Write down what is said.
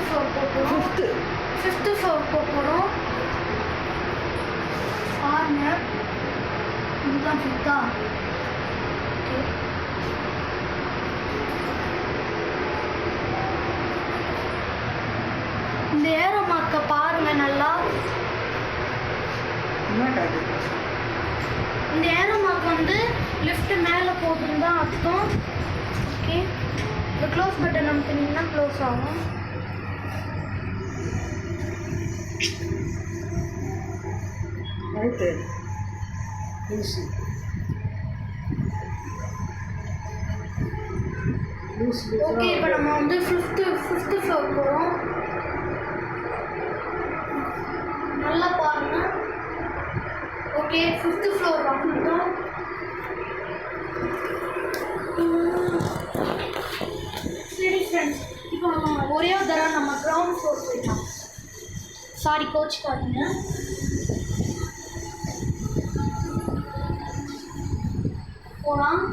Floor போகிறோம். Fifth floor போகிறோம். பாருங்க, இதுதான் ஃபிஃப்த்தா? ஓகே. இந்த ஏரோ மார்க்கை பாருங்க நல்லா. இந்த ஏரோ மார்க் வந்து லிஃப்ட் மேலே போகுதுன்னு தான் அர்த்தம். ஓகே, இந்த க்ளோஸ் பட்டன் அமுத்துனீங்கன்னா க்ளோஸ் ஆகும். ஓகே, இப்போ நம்ம வந்து ஃபிஃப்த்து ஃப்ளோர் போகிறோம். நல்லா பாருங்க. ஓகே, ஃபிஃப்த்து ஃப்ளோர் வந்துட்டோம். சரி ஃப்ரெண்ட்ஸ், இப்போ நம்ம ஒரே ஒரு தடவை நம்ம கிரவுண்ட் ஃப்ளோர் போயிடலாம். சாரி, கோச்சுக்காதீங்க. போகலாம்.